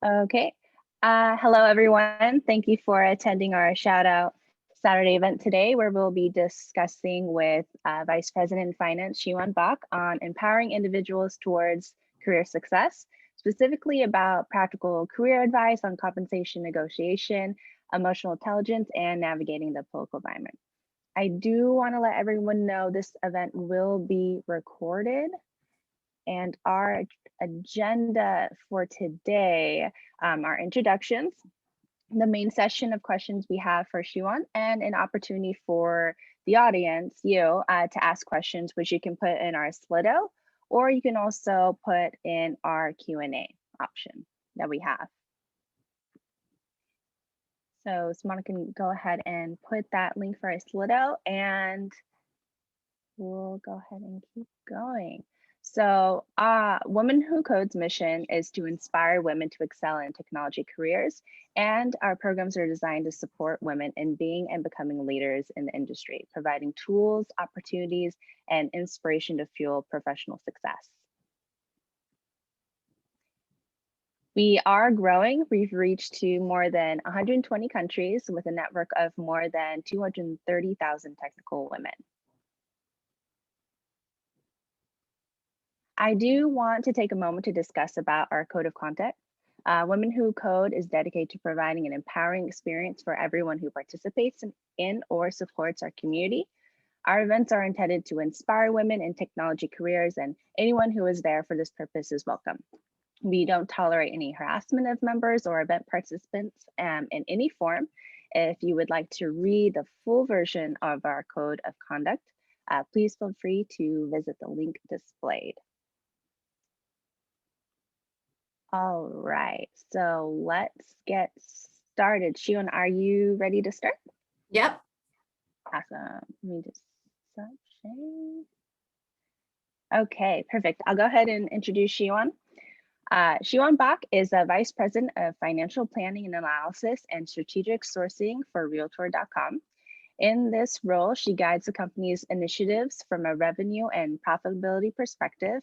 Okay. Hello, everyone. Thank you for attending our Shout Out Saturday event today, where we'll be discussing with Vice President in Finance, Sheewon Bak, on empowering individuals towards career success, specifically about practical career advice on compensation negotiation, emotional intelligence, and navigating the political environment. I do want to let everyone know this event will be recorded, and our agenda for today are introductions, the main session of questions we have for Sheewon, and an opportunity for the audience, you, to ask questions, which you can put in our Slido, or you can also put in our Q&A option that we have. So Simona can go ahead and put that link for our Slido, and we'll go ahead and keep going. So Women Who Code's mission is to inspire women to excel in technology careers, and our programs are designed to support women in being and becoming leaders in the industry, providing tools, opportunities, and inspiration to fuel professional success. We are growing. We've reached to more than 120 countries with a network of more than 230,000 technical women. I do want to take a moment to discuss about our code of conduct. Women Who Code is dedicated to providing an empowering experience for everyone who participates in or supports our community. Our events are intended to inspire women in technology careers, and anyone who is there for this purpose is welcome. We don't tolerate any harassment of members or event participants in any form. If you would like to read the full version of our code of conduct, please feel free to visit the link displayed. All right, so let's get started. Sheewon, are you ready to start? Yep. Awesome. Let me just stop sharing. Okay, perfect. I'll go ahead and introduce Sheewon. Sheewon Bak is a Vice President of Financial Planning and Analysis and Strategic Sourcing for Realtor.com. In this role, she guides the company's initiatives from a revenue and profitability perspective,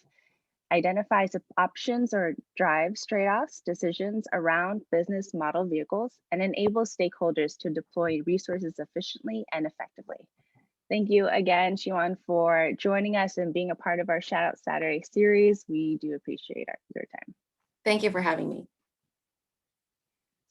identifies options or drives trade-offs decisions around business model vehicles, and enables stakeholders to deploy resources efficiently and effectively. Thank you again, Sheewon, for joining us and being a part of our Shout Out Saturday series. We do appreciate your time. Thank you for having me.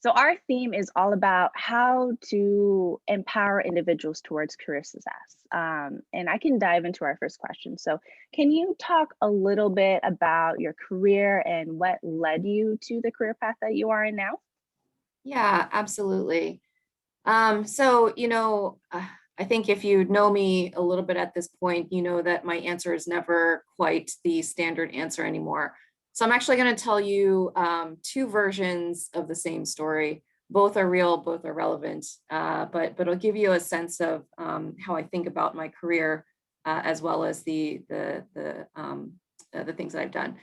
So our theme is all about how to empower individuals towards career success. And I can dive into our first question. So can you talk a little bit about your career and what led you to the career path that you are in now? Yeah, absolutely. I think if you know me a little bit at this point, you know that my answer is never quite the standard answer anymore. So I'm actually going to tell you two versions of the same story. Both are real, both are relevant, but it'll give you a sense of how I think about my career as well as the things that I've done.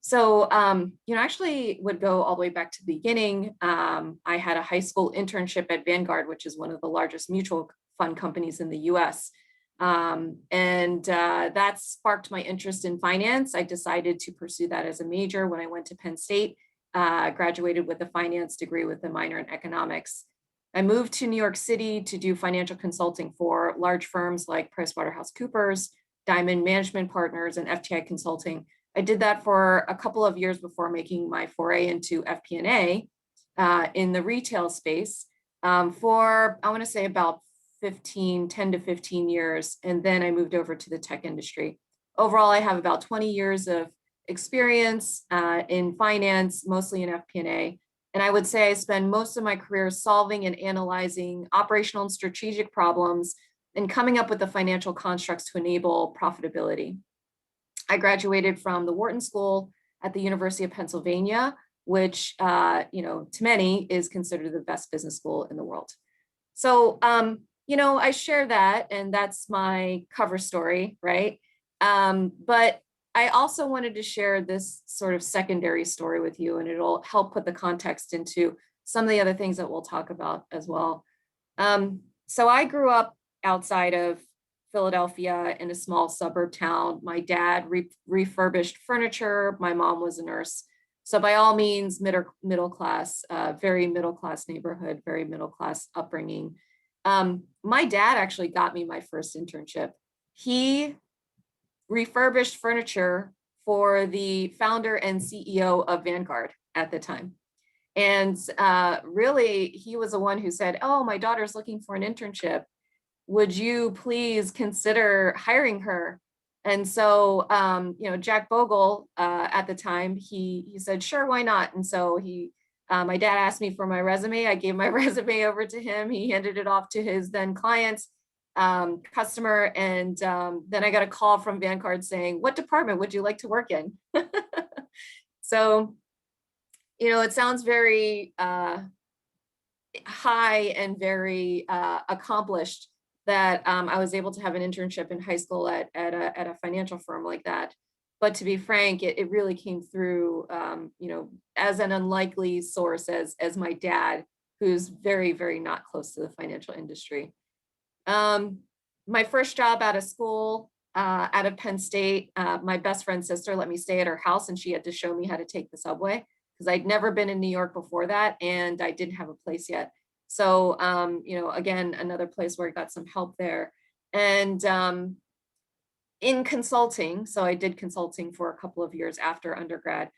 So, actually would go all the way back to the beginning. I had a high school internship at Vanguard, which is one of the largest mutual fund companies in the US. That sparked my interest in finance. I decided to pursue that as a major when I went to Penn State, graduated with a finance degree with a minor in economics. I moved to New York City to do financial consulting for large firms like PricewaterhouseCoopers, Diamond Management Partners, and FTI Consulting. I did that for a couple of years before making my foray into FP&A in the retail space for, I want to say, about 10 to 15 years. And then I moved over to the tech industry. Overall, I have about 20 years of experience in finance, mostly in FP&A. And I would say I spend most of my career solving and analyzing operational and strategic problems and coming up with the financial constructs to enable profitability. I graduated from the Wharton School at the University of Pennsylvania, which, to many is considered the best business school in the world. So, I share that, and that's my cover story, right? But I also wanted to share this sort of secondary story with you, and it'll help put the context into some of the other things that we'll talk about as well. So I grew up outside of Philadelphia in a small suburb town. My dad refurbished furniture. My mom was a nurse. So by all means, middle class, very middle class neighborhood, very middle class upbringing. My dad actually got me my first internship. He refurbished furniture for the founder and CEO of Vanguard at the time. And really, he was the one who said, "Oh, my daughter's looking for an internship. Would you please consider hiring her?" And so, Jack Bogle at the time, he said, "Sure, why not?" And so my dad asked me for my resume. I gave my resume over to him. He handed it off to his then client, customer, and then I got a call from Vanguard saying, "What department would you like to work in?" So, it sounds very high and very accomplished that I was able to have an internship in high school at a financial firm like that. But to be frank, it really came through, as an unlikely source as my dad, who's very, very not close to the financial industry. My first job out of school, out of Penn State, my best friend's sister let me stay at her house, and she had to show me how to take the subway because I'd never been in New York before that, and I didn't have a place yet. So, again, another place where I got some help there. And in consulting, so I did consulting for a couple of years after undergrad.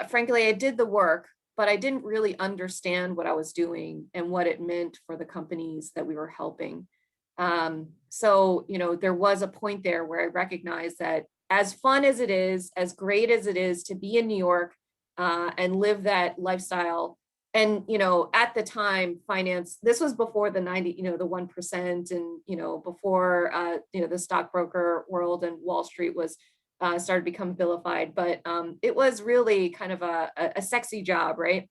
Frankly, I did the work, but I didn't really understand what I was doing and what it meant for the companies that we were helping. So, there was a point there where I recognized that as fun as it is, as great as it is to be in New York and live that lifestyle. And, at the time, finance, this was before the 1% and, before, the stockbroker world and Wall Street was started to become vilified, but it was really kind of a sexy job, right?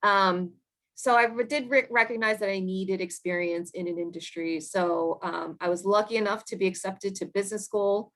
So I did recognize that I needed experience in an industry. So I was lucky enough to be accepted to business school.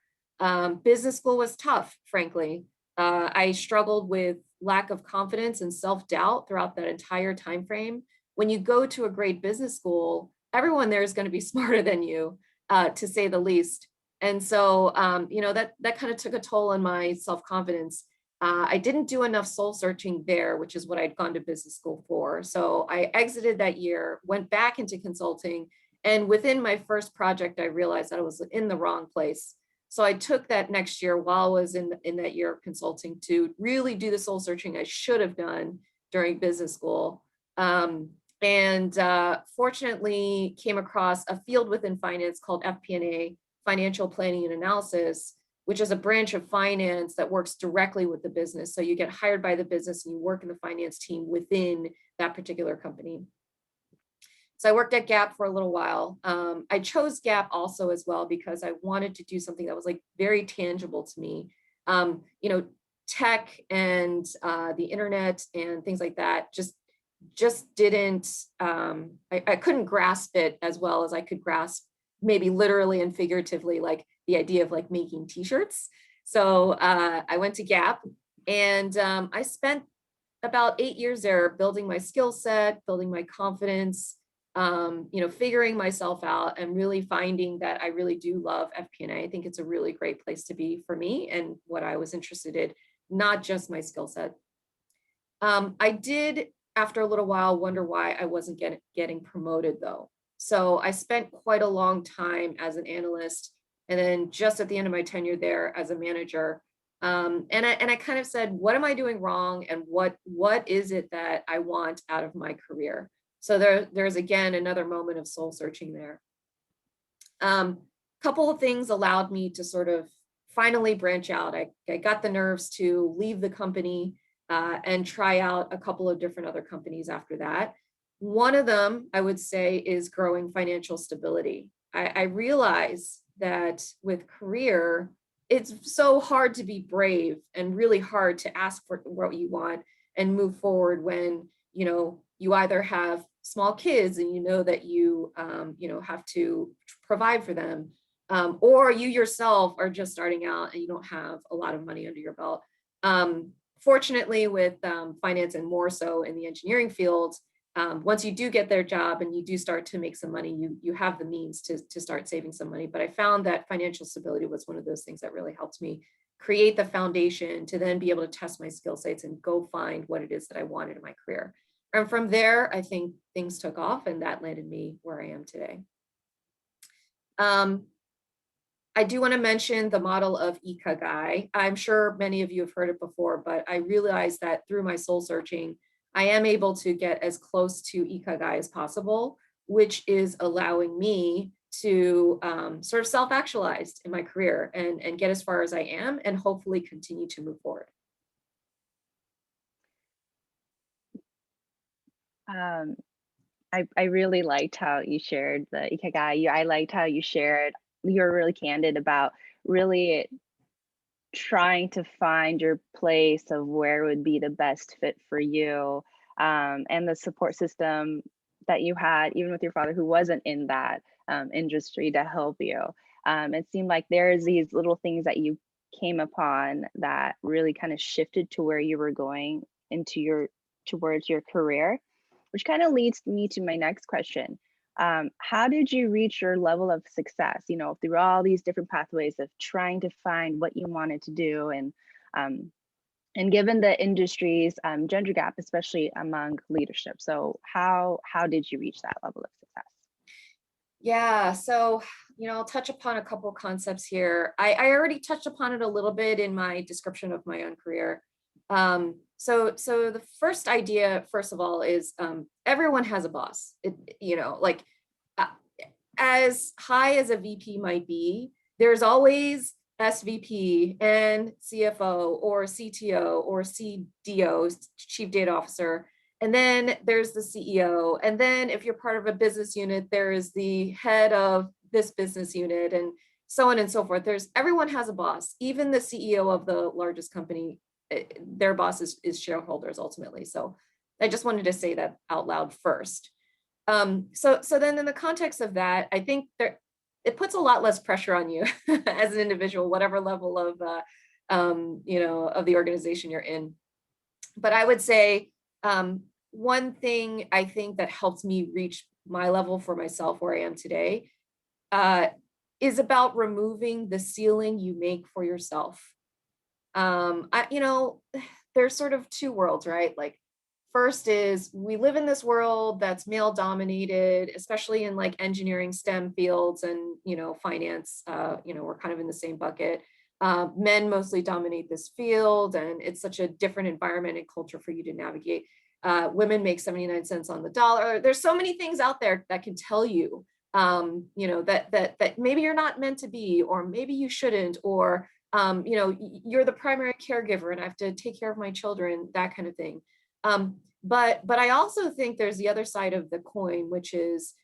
Business school was tough, frankly. I struggled with lack of confidence and self-doubt throughout that entire time frame. When you go to a great business school, everyone there is going to be smarter than you, to say the least. And so, that kind of took a toll on my self-confidence. I didn't do enough soul searching there, which is what I'd gone to business school for. So I exited that year, went back into consulting, and within my first project, I realized that I was in the wrong place. So I took that next year while I was in that year of consulting to really do the soul searching I should have done during business school. And fortunately came across a field within finance called FP&A, Financial Planning and Analysis, which is a branch of finance that works directly with the business. So you get hired by the business and you work in the finance team within that particular company. So I worked at Gap for a little while. I chose Gap also as well because I wanted to do something that was like very tangible to me. Tech and the internet and things like that just didn't, I couldn't grasp it as well as I could grasp maybe literally and figuratively, like the idea of like making t-shirts. So I went to Gap and I spent about 8 years there building my skill set, building my confidence, figuring myself out and really finding that I really do love FP&A. I think it's a really great place to be for me and what I was interested in, not just my skill set. I did, after a little while, wonder why I wasn't getting promoted though. So I spent quite a long time as an analyst, and then just at the end of my tenure there as a manager. And I kind of said, what am I doing wrong? And what is it that I want out of my career? So there's again, another moment of soul searching there. Couple of things allowed me to sort of finally branch out. I got the nerves to leave the company and try out a couple of different other companies after that. One of them, I would say, is growing financial stability. I realize that with career, it's so hard to be brave and really hard to ask for what you want and move forward when, you either have small kids and you know that you, have to provide for them, or you yourself are just starting out and you don't have a lot of money under your belt. Fortunately, with finance and more so in the engineering field, once you do get their job and you do start to make some money, you have the means to start saving some money. But I found that financial stability was one of those things that really helped me create the foundation to then be able to test my skill sets and go find what it is that I wanted in my career. And from there, I think things took off, and that landed me where I am today. I do want to mention the model of Ikigai. I'm sure many of you have heard it before, but I realized that through my soul searching, I am able to get as close to Ikigai as possible, which is allowing me to sort of self-actualize in my career and get as far as I am and hopefully continue to move forward. I really liked how you shared the Ikigai. I liked how you shared, you were really candid about really trying to find your place of where would be the best fit for you, and the support system that you had, even with your father who wasn't in that industry to help you. It seemed like there's these little things that you came upon that really kind of shifted to where you were going into towards your career, which kind of leads me to my next question. How did you reach your level of success, through all these different pathways of trying to find what you wanted to do, and given the industry's gender gap, especially among leadership? So how did you reach that level of success? Yeah, so I'll touch upon a couple concepts here. I already touched upon it a little bit in my description of my own career. So the first idea, first of all, is everyone has a boss. Uh, as high as a VP might be, there's always SVP and CFO or CTO or CDO, Chief Data Officer. And then there's the CEO. And then if you're part of a business unit, there is the head of this business unit, and so on and so forth. Everyone has a boss. Even the CEO of the largest company, their boss is shareholders ultimately. So I just wanted to say that out loud first. So then in the context of that, I think it puts a lot less pressure on you as an individual, whatever level of of the organization you're in. But I would say one thing I think that helped me reach my level for myself where I am today is about removing the ceiling you make for yourself. There's sort of two worlds, right? Like, first is we live in this world that's male dominated, especially in like engineering, STEM fields, and finance. We're kind of in the same bucket. Men mostly dominate this field, and it's such a different environment and culture for you to navigate. Women make 79 cents on the dollar. There's so many things out there that can tell you, that maybe you're not meant to be, or maybe you shouldn't, or you're the primary caregiver and I have to take care of my children, that kind of thing. But I also think there's the other side of the coin, which is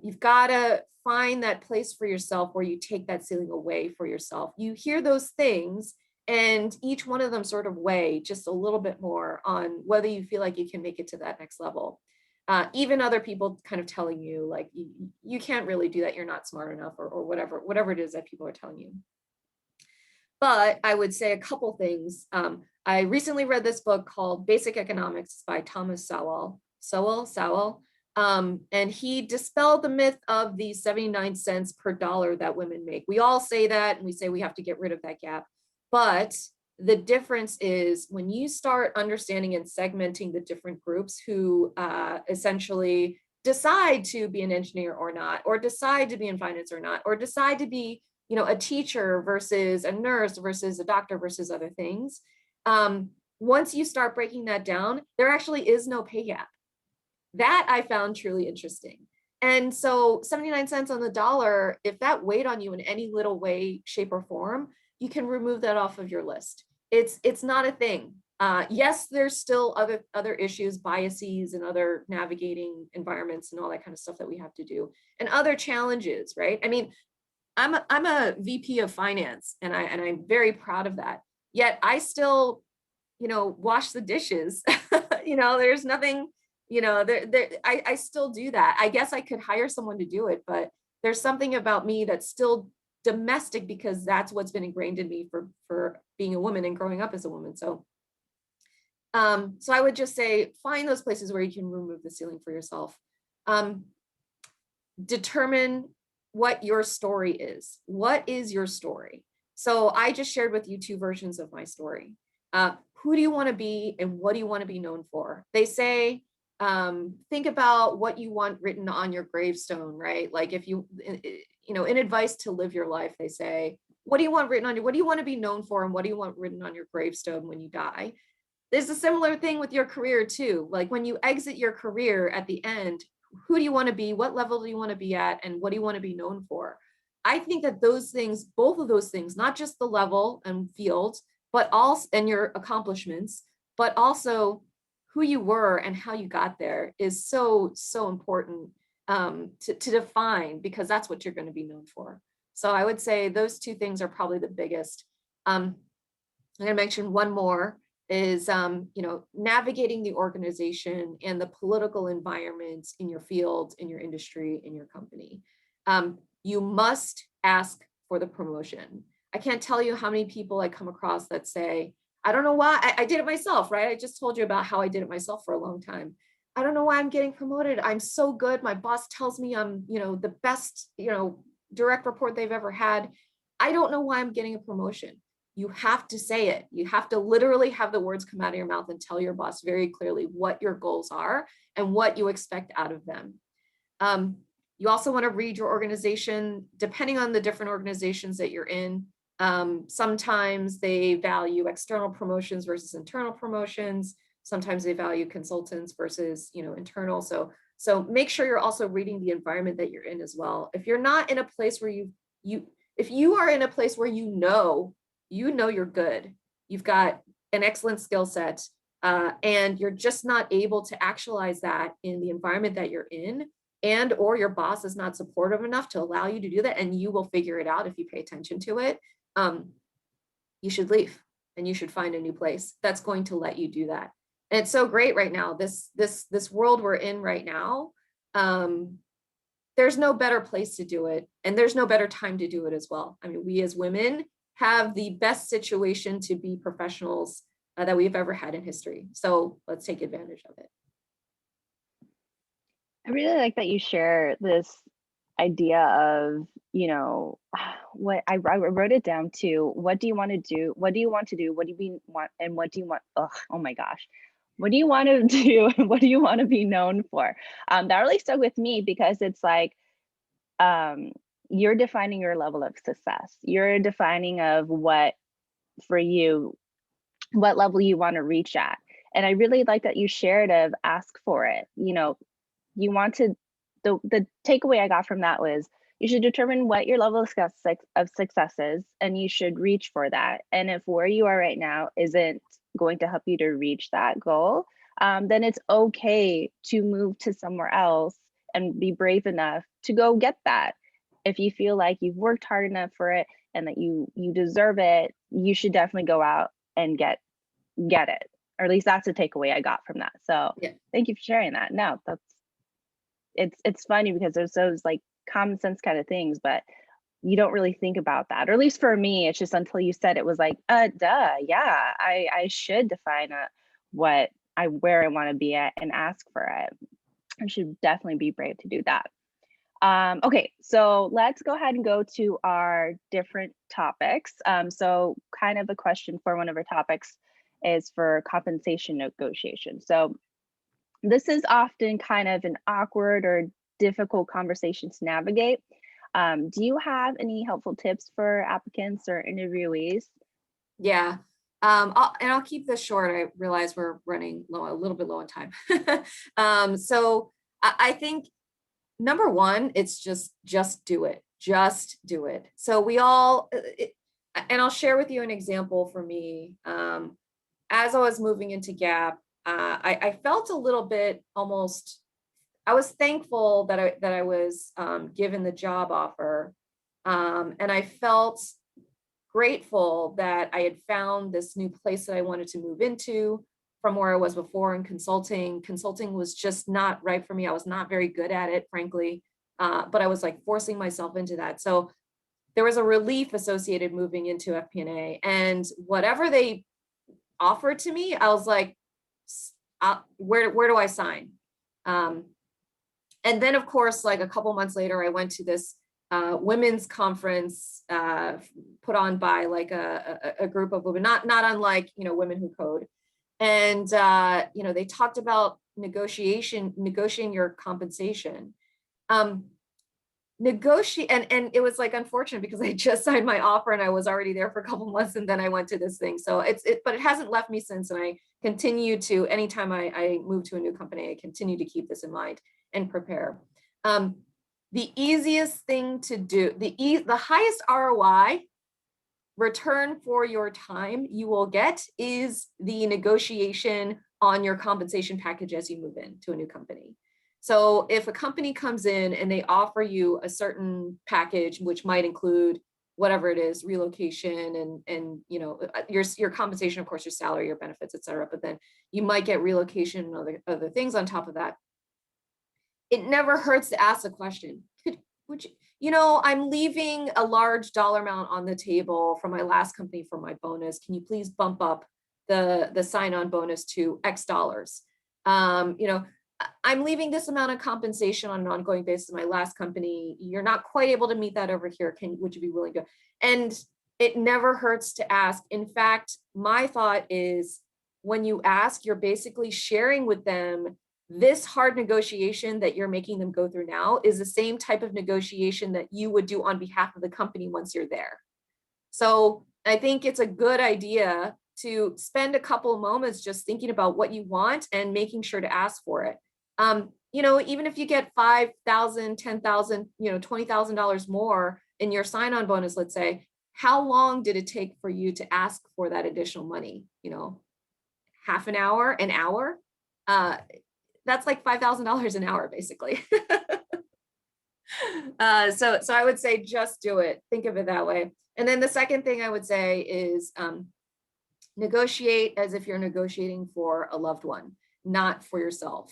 you've got to find that place for yourself where you take that ceiling away for yourself. You hear those things, and each one of them sort of weigh just a little bit more on whether you feel like you can make it to that next level. Even other people kind of telling you like you can't really do that, you're not smart enough, or whatever it is that people are telling you. But I would say a couple things. I recently read this book called Basic Economics by Thomas Sowell. And he dispelled the myth of the 79 cents per dollar that women make. We all say that, and we say we have to get rid of that gap. But the difference is when you start understanding and segmenting the different groups who essentially decide to be an engineer or not, or decide to be in finance or not, or decide to be a teacher versus a nurse versus a doctor versus other things. Once you start breaking that down, there actually is no pay gap. That I found truly interesting. And so 79 cents on the dollar, if that weighed on you in any little way, shape, or form, you can remove that off of your list. It's not a thing. Yes, there's still other issues, biases, and other navigating environments and all that kind of stuff that we have to do, and other challenges, right? I mean, I'm a VP of finance, and I'm very proud of that. Yet I still, wash the dishes. There's nothing, I still do that. I guess I could hire someone to do it, but there's something about me that's still domestic because that's what's been ingrained in me for being a woman and growing up as a woman. So I would just say, find those places where you can remove the ceiling for yourself. Determine what your story is. What is your story? So I just shared with you two versions of my story. Who do you want to be and what do you want to be known for? They say, think about what you want written on your gravestone, right? Like if you, in advice to live your life, they say, what do you want written on you? What do you want to be known for? And what do you want written on your gravestone when you die? There's a similar thing with your career too. Like when you exit your career at the end, who do you want to be? What level do you want to be at? And what do you want to be known for? I think that those things, both of those things, not just the level and field, but also, and your accomplishments, but also who you were and how you got there is so, so important to define, because that's what you're going to be known for. So I would say those two things are probably the biggest. I'm going to mention one more is, navigating the organization and the political environment in your field, in your industry, in your company. You must ask for the promotion. I can't tell you how many people I come across that say, I don't know why, I did it myself, right? I just told you about how I did it myself for a long time. I don't know why I'm getting promoted. I'm so good. My boss tells me I'm, the best, direct report they've ever had. I don't know why I'm getting a promotion. You have to say it. You have to literally have the words come out of your mouth and tell your boss very clearly what your goals are and what you expect out of them. You also want to read your organization, depending on the different organizations that you're in. Sometimes they value external promotions versus internal promotions. Sometimes they value consultants versus, internal. So make sure you're also reading the environment that you're in as well. If you're not in a place where if you are in a place where you're good, you've got an excellent skill set, and you're just not able to actualize that in the environment that you're in, and or your boss is not supportive enough to allow you to do that, and you will figure it out if you pay attention to it, you should leave and you should find a new place that's going to let you do that. And it's so great right now, this world we're in right now. There's no better place to do it, and there's no better time to do it as well. I mean, we as women have the best situation to be professionals that we've ever had in history. So let's take advantage of it. I really like that you share this idea of, what I wrote it down too. What do you want to do? What do you want to do? What do you want? And what do you want? Oh my gosh. What do you want to do? And what do you want to be known for? That really stuck with me because it's like, you're defining your level of success. You're defining of what for you, what level you want to reach at. And I really like that you shared of ask for it. You want to, the takeaway I got from that was you should determine what your level of success is, and you should reach for that. And if where you are right now isn't going to help you to reach that goal, then it's okay to move to somewhere else and be brave enough to go get that. If you feel like you've worked hard enough for it and that you deserve it, you should definitely go out and get it. Or at least that's a takeaway I got from that. So Yeah. Thank you for sharing that. No, it's funny because there's those like common sense kind of things, but you don't really think about that. Or at least for me, it's just until you said it was like, duh, yeah, I should define where I want to be at and ask for it. I should definitely be brave to do that. Okay, so let's go ahead and go to our different topics. So kind of a question for one of our topics is for compensation negotiation. So this is often kind of an awkward or difficult conversation to navigate. Do you have any helpful tips for applicants or interviewees? Yeah. I'll keep this short. I realize we're running a little bit low on time. So I think number one, it's just do it. Just do it. So and I'll share with you an example for me. As I was moving into Gap, I felt a little bit almost, I was thankful that I was given the job offer. And I felt grateful that I had found this new place that I wanted to move into from where I was before in consulting. Consulting was just not right for me. I was not very good at it, frankly, but I was like forcing myself into that. So there was a relief associated moving into FP&A, and whatever they offered to me, I was like, where do I sign? And then of course, like a couple months later, I went to this women's conference put on by like a group of women, not unlike, you know, Women Who Code. And, you know, they talked about negotiating your compensation. And it was like unfortunate because I just signed my offer and I was already there for a couple months and then I went to this thing. So but it hasn't left me since, and I continue to, anytime I move to a new company, I continue to keep this in mind and prepare. The easiest thing to do, the highest ROI return for your time you will get is the negotiation on your compensation package as you move into a new company. So if a company comes in and they offer you a certain package, which might include whatever it is, relocation and you know, your compensation, of course, your salary, your benefits, et cetera, but then you might get relocation and other things on top of that. It never hurts to ask the question, would you know, I'm leaving a large dollar amount on the table from my last company for my bonus. Can you please bump up the sign-on bonus to X dollars? You know, I'm leaving this amount of compensation on an ongoing basis in my last company. You're not quite able to meet that over here. Would you be willing to? And it never hurts to ask. In fact, my thought is when you ask, you're basically sharing with them this hard negotiation that you're making them go through now is the same type of negotiation that you would do on behalf of the company once you're there. So I think it's a good idea to spend a couple of moments just thinking about what you want and making sure to ask for it. You know, even if you get $5,000, $10,000, you know, $20,000 more in your sign-on bonus, let's say, how long did it take for you to ask for that additional money? You know, half an hour, an hour? That's like $5,000 an hour, basically. So I would say just do it. Think of it that way. And then the second thing I would say is negotiate as if you're negotiating for a loved one, not for yourself.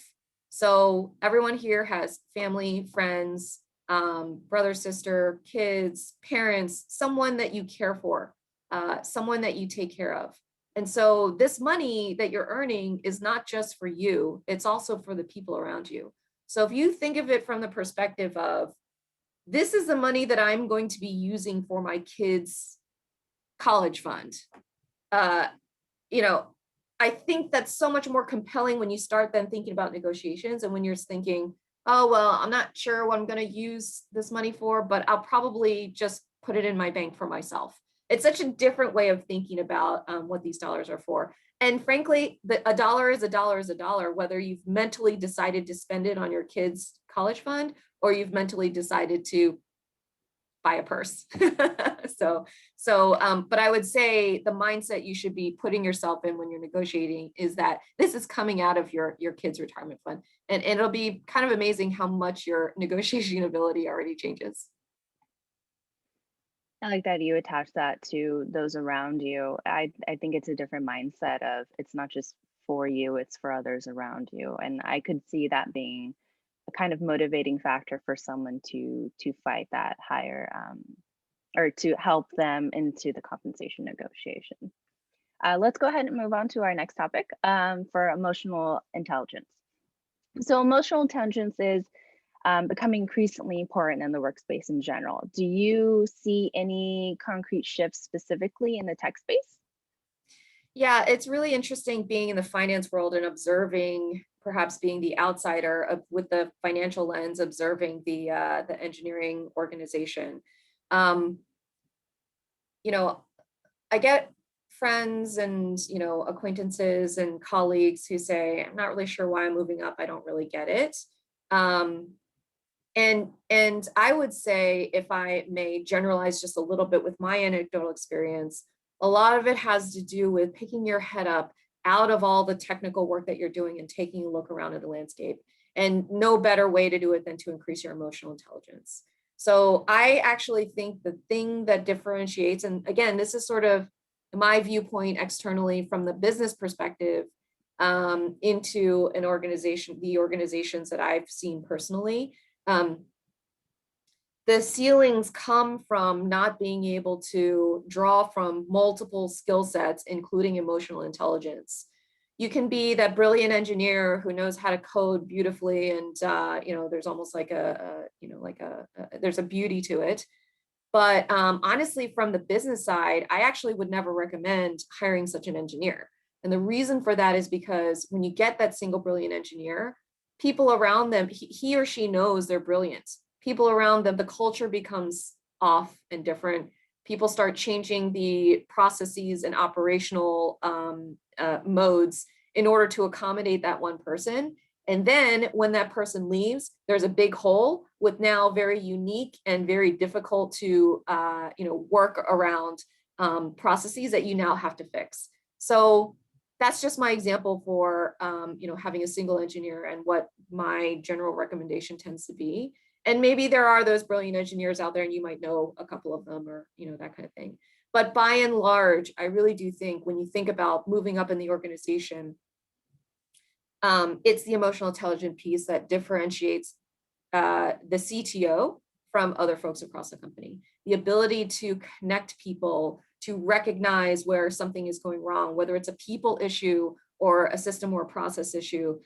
So everyone here has family, friends, brother, sister, kids, parents, someone that you care for, someone that you take care of. And so this money that you're earning is not just for you, it's also for the people around you. So if you think of it from the perspective of, this is the money that I'm going to be using for my kids' college fund, you know, I think that's so much more compelling when you start then thinking about negotiations and when you're thinking, oh, well, I'm not sure what I'm going to use this money for, but I'll probably just put it in my bank for myself. It's such a different way of thinking about what these dollars are for. And frankly, a dollar is a dollar is a dollar, whether you've mentally decided to spend it on your kids' college fund or you've mentally decided to buy a purse. But I would say the mindset you should be putting yourself in when you're negotiating is that this is coming out of your kids' retirement fund. And it'll be kind of amazing how much your negotiation ability already changes. I like that you attach that to those around you. I think it's a different mindset of it's not just for you, it's for others around you. And I could see that being a kind of motivating factor for someone to fight that higher or to help them into the compensation negotiation. Let's go ahead and move on to our next topic for emotional intelligence. So emotional intelligence is becoming increasingly important in the workspace in general. Do you see any concrete shifts specifically in the tech space? Yeah, it's really interesting being in the finance world and observing, perhaps being the outsider with the financial lens, observing the engineering organization. You know, I get friends and, you know, acquaintances and colleagues who say, I'm not really sure why I'm moving up. I don't really get it. And I would say, if I may generalize just a little bit with my anecdotal experience, a lot of it has to do with picking your head up out of all the technical work that you're doing and taking a look around at the landscape. And no better way to do it than to increase your emotional intelligence. So I actually think the thing that differentiates, and again, this is sort of my viewpoint externally from the business perspective, into an organization, the organizations that I've seen personally. The ceilings come from not being able to draw from multiple skill sets, including emotional intelligence. you can be that brilliant engineer who knows how to code beautifully, and there's almost like there's a beauty to it. But honestly, from the business side, I actually would never recommend hiring such an engineer. And the reason for that is because when you get that single brilliant engineer, people around them, he or she knows they're brilliant. People around them, the culture becomes off and different. People start changing the processes and operational modes in order to accommodate that one person. And then when that person leaves, there's a big hole with now very unique and very difficult to work around processes that you now have to fix. So that's just my example for having a single engineer and what my general recommendation tends to be. And maybe there are those brilliant engineers out there and you might know a couple of them, or that kind of thing. But by and large, I really do think when you think about moving up in the organization, it's the emotional intelligence piece that differentiates the CTO from other folks across the company. The ability to connect people, to recognize where something is going wrong, whether it's a people issue or a system or a process issue.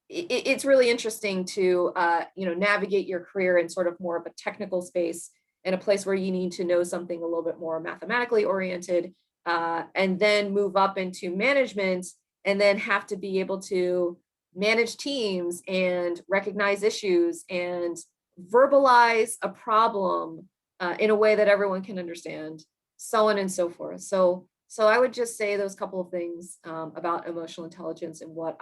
It's really interesting to navigate your career in sort of more of a technical space, in a place where you need to know something a little bit more mathematically oriented, and then move up into management, and then have to be able to manage teams and recognize issues and verbalize a problem in a way that everyone can understand, so on and so forth. So I would just say those couple of things about emotional intelligence and what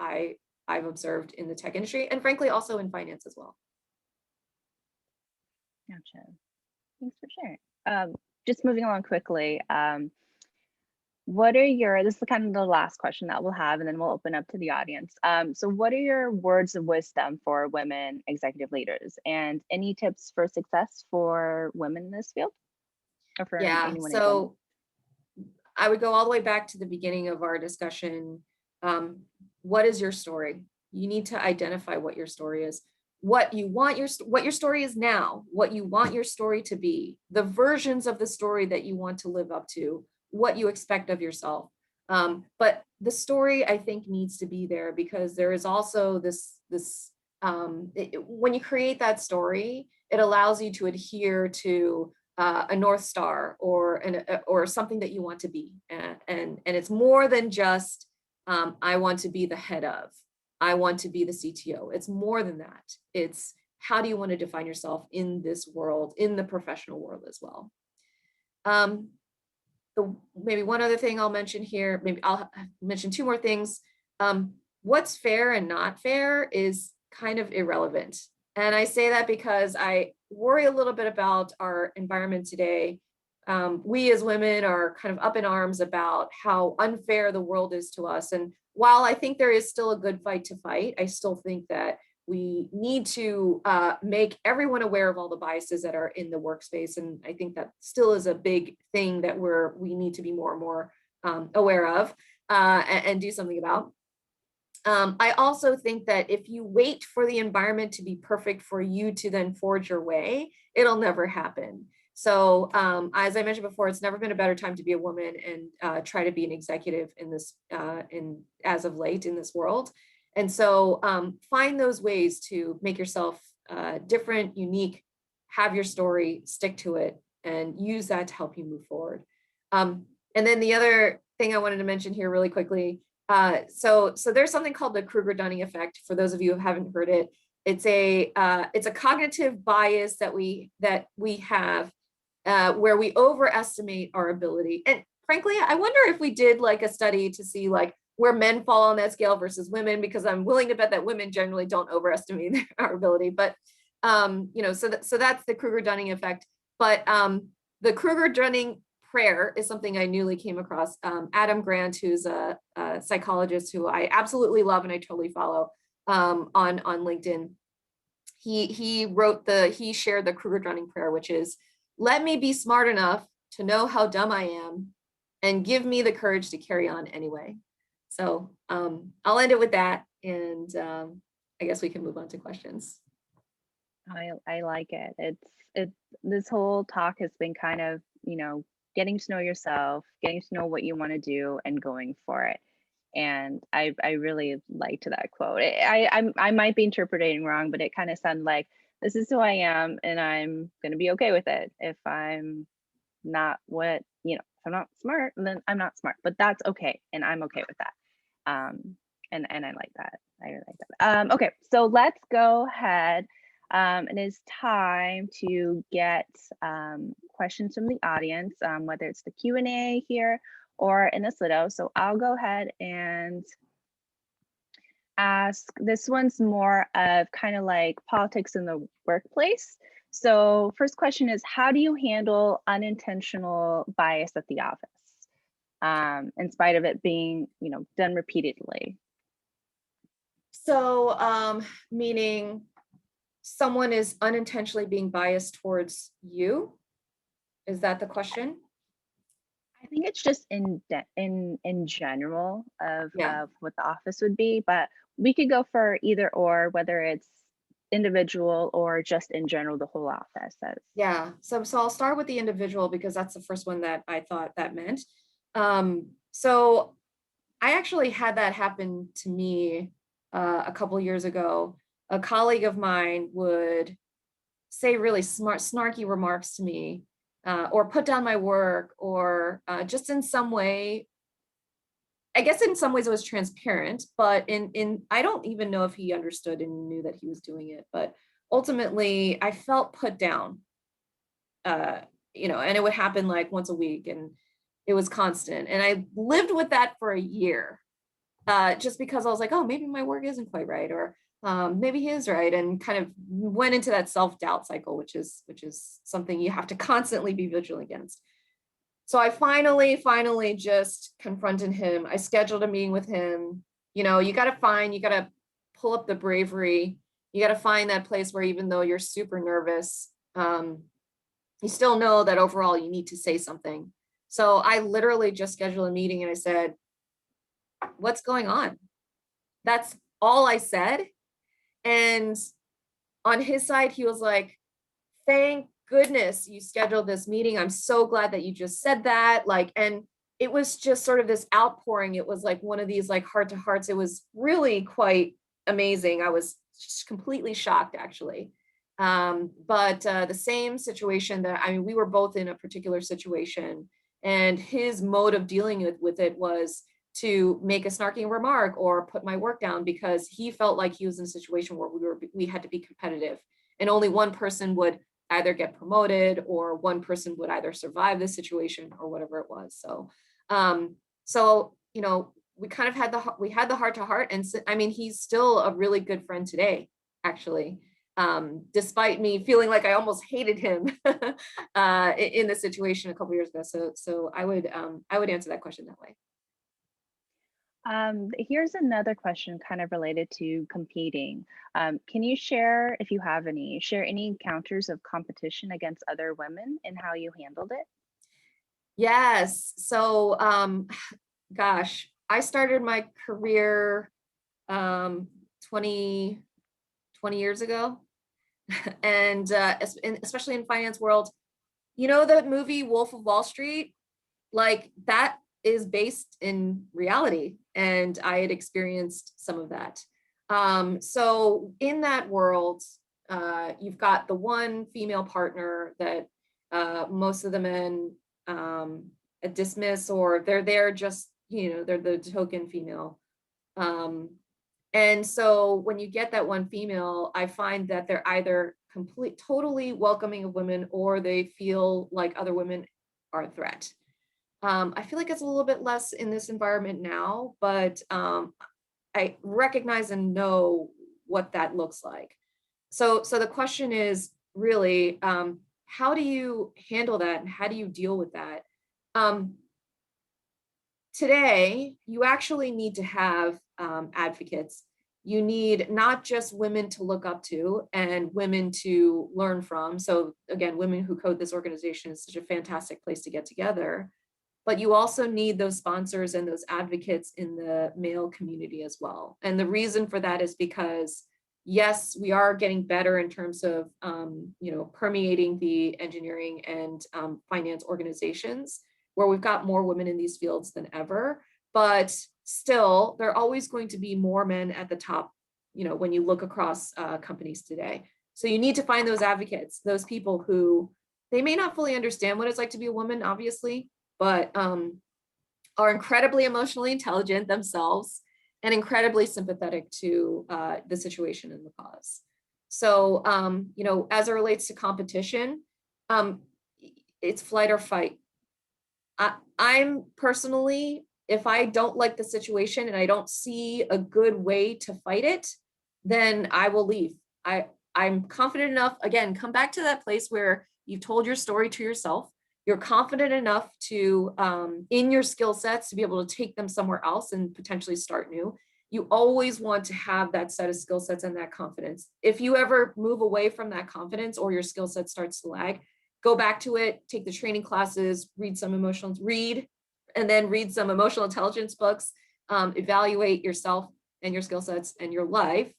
I've observed in the tech industry, and frankly also in finance as well. Gotcha. Thanks for sharing. Just moving along quickly. This is kind of the last question that we'll have, and then we'll open up to the audience. So what are your words of wisdom for women executive leaders, and any tips for success for women in this field? Or for anyone in general? I would go all the way back to the beginning of our discussion. What is your story? You need to identify what your story is, what your story is now, what you want your story to be, the versions of the story that you want to live up to, what you expect of yourself. But the story, I think, needs to be there, because there is also when you create that story, it allows you to adhere to a North Star or something that you want to be. And it's more than just, I want to be the head of, I want to be the CTO. It's more than that. It's how do you want to define yourself in this world, in the professional world as well. Maybe one other thing I'll mention here, maybe I'll mention two more things. What's fair and not fair is kind of irrelevant. And I say that because I worry a little bit about our environment today. We as women are kind of up in arms about how unfair the world is to us. And while I think there is still a good fight to fight, I still think that we need to make everyone aware of all the biases that are in the workspace. And I think that still is a big thing that we need to be more and more aware of and do something about. I also think that if you wait for the environment to be perfect for you to then forge your way, it'll never happen. So as I mentioned before, it's never been a better time to be a woman and try to be an executive in this, as of late in this world. And so find those ways to make yourself different, unique, have your story, stick to it, and use that to help you move forward. And then the other thing I wanted to mention here really quickly, so there's something called the Kruger-Dunny effect. For those of you who haven't heard it, it's a cognitive bias that we have where we overestimate our ability. And frankly, I wonder if we did like a study to see like where men fall on that scale versus women, because I'm willing to bet that women generally don't overestimate our ability. But so that's the Kruger-Dunning effect. But the Kruger-Dunning prayer is something I newly came across. Adam Grant, who's a psychologist who I absolutely love and I totally follow on LinkedIn, he shared the Kruger-Dunning prayer, which is, let me be smart enough to know how dumb I am and give me the courage to carry on anyway. So I'll end it with that, and I guess we can move on to questions. I like it. This whole talk has been kind of, getting to know yourself, getting to know what you want to do and going for it. And I really liked that quote. I might be interpreting wrong, but it kind of sounded like, this is who I am, and I'm gonna be okay with it. If I'm not what, if I'm not smart, then I'm not smart, but that's okay, and I'm okay with that. And I like that. I really like that. Okay, so let's go ahead. It is time to get questions from the audience, whether it's the Q&A here or in the Slido. So I'll go ahead and ask. This one's more of kind of like politics in the workplace. So first question is, how do you handle unintentional bias at the office, in spite of it being, done repeatedly? So, meaning someone is unintentionally being biased towards you? Is that the question? I think it's just in general Yeah. of what the office would be, but we could go for either or, whether it's individual or just in general, the whole office. Yeah. So I'll start with the individual because that's the first one that I thought that meant. So I actually had that happen to me a couple years ago. A colleague of mine would say really smart, snarky remarks to me, or put down my work, or just in some way. I guess in some ways it was transparent, but in I don't even know if he understood and knew that he was doing it. But ultimately, I felt put down, uh, and it would happen like once a week, and it was constant. And I lived with that for a year, just because I was like, oh, maybe my work isn't quite right, or maybe he is right, and kind of went into that self-doubt cycle, which is something you have to constantly be vigilant against. So I finally just confronted him. I scheduled a meeting with him. You got to pull up the bravery. You got to find that place where even though you're super nervous, you still know that overall you need to say something. So I literally just scheduled a meeting and I said, what's going on? That's all I said. And on his side, he was like, thank goodness you scheduled this meeting. I'm so glad that you just said that. And it was just sort of this outpouring. It was like one of these like heart to hearts. It was really quite amazing. I was just completely shocked, actually. But the same situation we were both in a particular situation, and his mode of dealing with it was to make a snarky remark or put my work down because he felt like he was in a situation where we had to be competitive, and only one person would either get promoted or one person would either survive the situation or whatever it was. So we kind of had the heart to heart, and he's still a really good friend today, actually, despite me feeling like I almost hated him in the situation a couple years ago. So I would answer that question that way. Here's another question kind of related to competing. Can you share, if you have any, share any encounters of competition against other women and how you handled it? Yes. So, gosh, I started my career 20 years ago. And especially in finance world, the movie Wolf of Wall Street, like that is based in reality, and I had experienced some of that. So in that world, you've got the one female partner that most of the men dismiss, or they're there just, they're the token female. And so when you get that one female, I find that they're either totally welcoming of women, or they feel like other women are a threat. I feel like it's a little bit less in this environment now, but I recognize and know what that looks like. So the question is really, how do you handle that, and how do you deal with that? Today, you actually need to have advocates. You need not just women to look up to and women to learn from. So again, Women Who Code, this organization, is such a fantastic place to get together. But you also need those sponsors and those advocates in the male community as well. And the reason for that is because, yes, we are getting better in terms of permeating the engineering and finance organizations, where we've got more women in these fields than ever. But still, there are always going to be more men at the top, when you look across companies today. So you need to find those advocates, those people who they may not fully understand what it's like to be a woman, obviously, but are incredibly emotionally intelligent themselves and incredibly sympathetic to the situation and the cause. So, as it relates to competition, it's flight or fight. I'm personally, if I don't like the situation and I don't see a good way to fight it, then I will leave. I'm confident enough, again, come back to that place where you've told your story to yourself. You're confident enough to, in your skill sets, to be able to take them somewhere else and potentially start new. You always want to have that set of skill sets and that confidence. If you ever move away from that confidence or your skill set starts to lag, go back to it, take the training classes, read some emotional intelligence books, evaluate yourself and your skill sets and your life,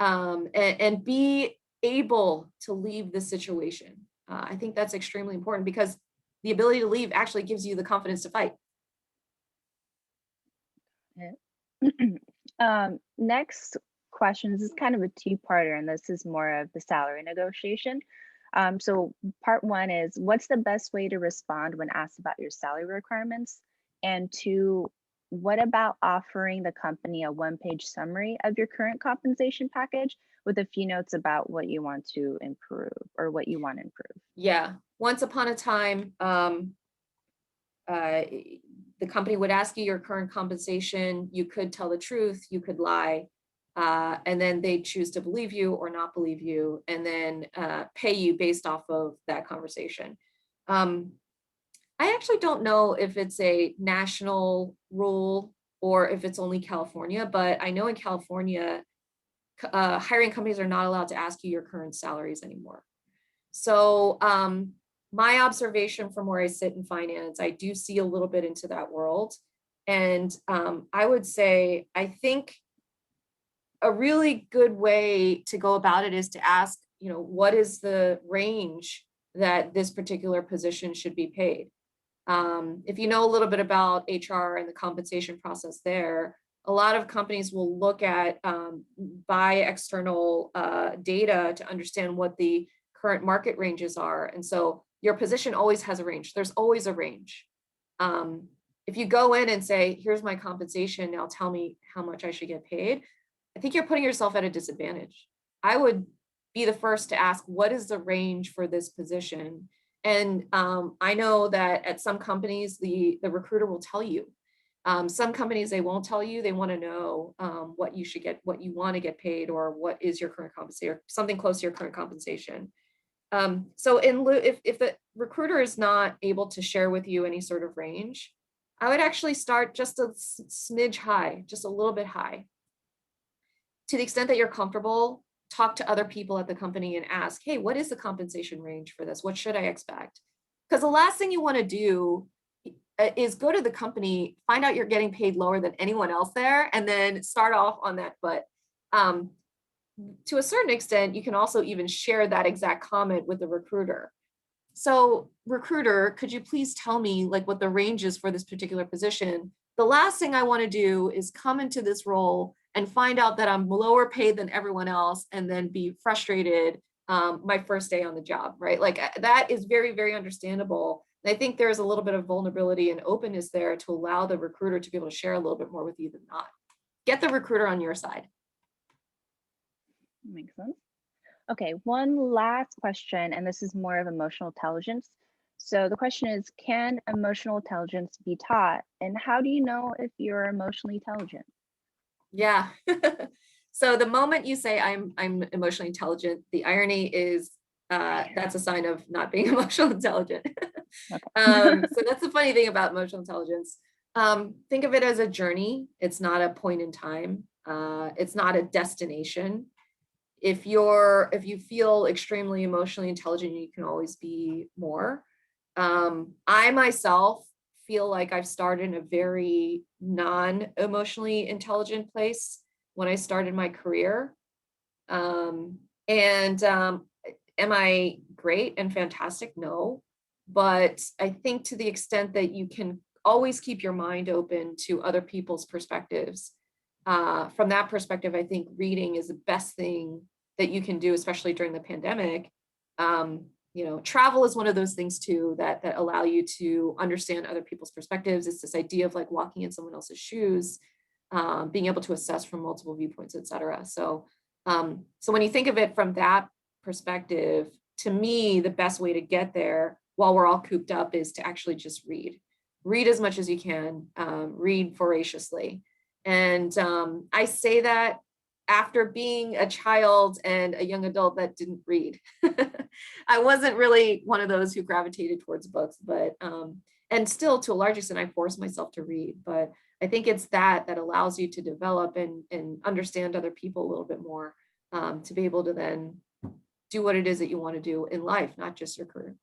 and be able to leave the situation. I think that's extremely important because the ability to leave actually gives you the confidence to fight. Next question, this is kind of a two-parter, and this is more of the salary negotiation. So part one is, what's the best way to respond when asked about your salary requirements? And two, what about offering the company a one-page summary of your current compensation package with a few notes about what you want to improve or what you want to improve? Yeah, once upon a time, the company would ask you your current compensation. You could tell the truth, you could lie, and then they choose to believe you or not believe you, and then pay you based off of that conversation. I actually don't know if it's a national rule or if it's only California, but I know in California, hiring companies are not allowed to ask you your current salaries anymore. So my observation from where I sit in finance, I do see a little bit into that world. And I would say, I think a really good way to go about it is to ask, what is the range that this particular position should be paid? If you know a little bit about HR and the compensation process there, a lot of companies will look at buy external data to understand what the current market ranges are. And so your position always has a range. There's always a range. If you go in and say, here's my compensation, now tell me how much I should get paid, I think you're putting yourself at a disadvantage. I would be the first to ask, what is the range for this position? And I know that at some companies, the recruiter will tell you. Some companies, they won't tell you. They want to know what you should get, what you want to get paid, or what is your current compensation, or something close to your current compensation. So if the recruiter is not able to share with you any sort of range, I would actually start just a smidge high, just a little bit high. To the extent that you're comfortable, talk to other people at the company and ask, hey, what is the compensation range for this? What should I expect? Because the last thing you want to do is go to the company, find out you're getting paid lower than anyone else there, and then start off on that foot. To a certain extent, you can also even share that exact comment with the recruiter. So, recruiter, could you please tell me what the range is for this particular position? The last thing I want to do is come into this role and find out that I'm lower paid than everyone else and then be frustrated my first day on the job, right? That is very, very understandable. And I think there's a little bit of vulnerability and openness there to allow the recruiter to be able to share a little bit more with you than not. Get the recruiter on your side. Makes sense. Okay, one last question, and this is more of emotional intelligence. So the question is, can emotional intelligence be taught? And how do you know if you're emotionally intelligent? Yeah. So the moment you say I'm emotionally intelligent, the irony is that's a sign of not being emotionally intelligent. Okay. So that's the funny thing about emotional intelligence. Think of it as a journey. It's not a point in time. It's not a destination. If you feel extremely emotionally intelligent, you can always be more. I myself feel like I've started in a very non-emotionally intelligent place when I started my career. Am I great and fantastic? No. But I think to the extent that you can always keep your mind open to other people's perspectives. From that perspective, I think reading is the best thing that you can do, especially during the pandemic. Travel is one of those things too that allow you to understand other people's perspectives. It's this idea of like walking in someone else's shoes, being able to assess from multiple viewpoints, et cetera. So when you think of it from that perspective, to me, the best way to get there while we're all cooped up is to actually just read. Read as much as you can, read voraciously. And I say that after being a child and a young adult that didn't read. I wasn't really one of those who gravitated towards books, but and still to a large extent, I forced myself to read. But I think it's that allows you to develop and understand other people a little bit more, to be able to then do what it is that you want to do in life, not just your career.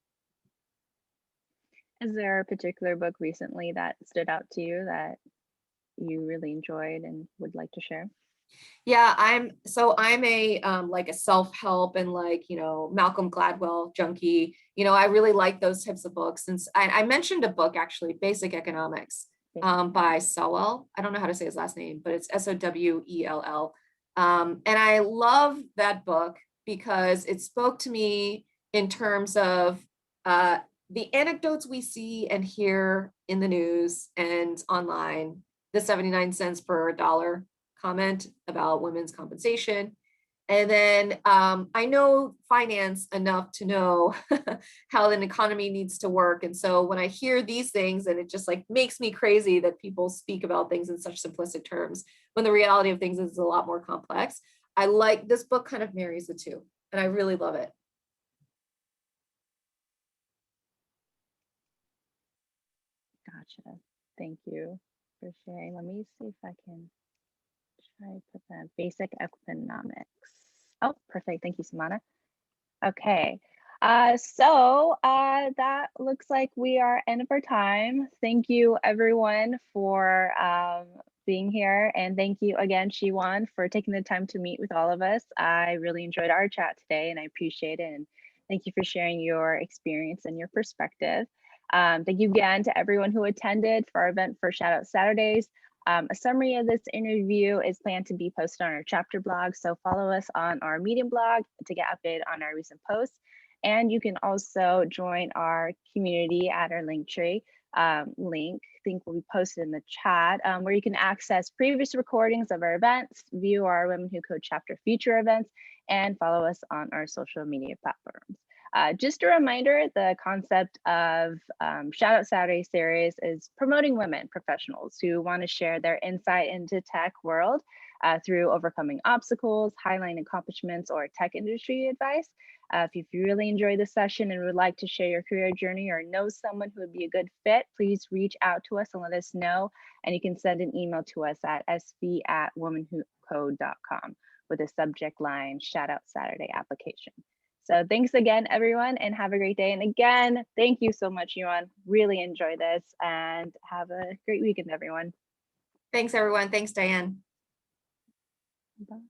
Is there a particular book recently that stood out to you that you really enjoyed and would like to share? Yeah, I'm a like a self-help and like, Malcolm Gladwell junkie. I really like those types of books. And I mentioned a book actually, Basic Economics, by Sowell. I don't know how to say his last name, but it's Sowell. And I love that book because it spoke to me in terms of the anecdotes we see and hear in the news and online, the 79 cents per dollar comment about women's compensation. And then I know finance enough to know how an economy needs to work. And so when I hear these things, and it just like makes me crazy that people speak about things in such simplistic terms, when the reality of things is a lot more complex. I like this book kind of marries the two, and I really love it. Gotcha. Thank you for sharing. Let me see if I can try to put that basic economics. Oh, perfect. Thank you, Samana. Okay. That looks like we are end of our time. Thank you everyone for being here. And thank you again, Sheewon, for taking the time to meet with all of us. I really enjoyed our chat today and I appreciate it. And thank you for sharing your experience and your perspective. Thank you again to everyone who attended for our event for Shout Out Saturdays. A summary of this interview is planned to be posted on our chapter blog, so follow us on our Medium blog to get updated on our recent posts. And you can also join our community at our Linktree link. I think will be posted in the chat, where you can access previous recordings of our events, view our Women Who Code chapter future events, and follow us on our social media platforms. Just a reminder, the concept of Shout Out Saturday series is promoting women professionals who want to share their insight into tech world through overcoming obstacles, highlighting accomplishments, or tech industry advice. If you really enjoyed this session and would like to share your career journey or know someone who would be a good fit, please reach out to us and let us know. And you can send an email to us at sv@womenwhocode.com with a subject line, Shout Out Saturday application. So thanks again, everyone, and have a great day. And again, thank you so much, Yuan. Really enjoy this and have a great weekend, everyone. Thanks, everyone. Thanks, Diane. Bye.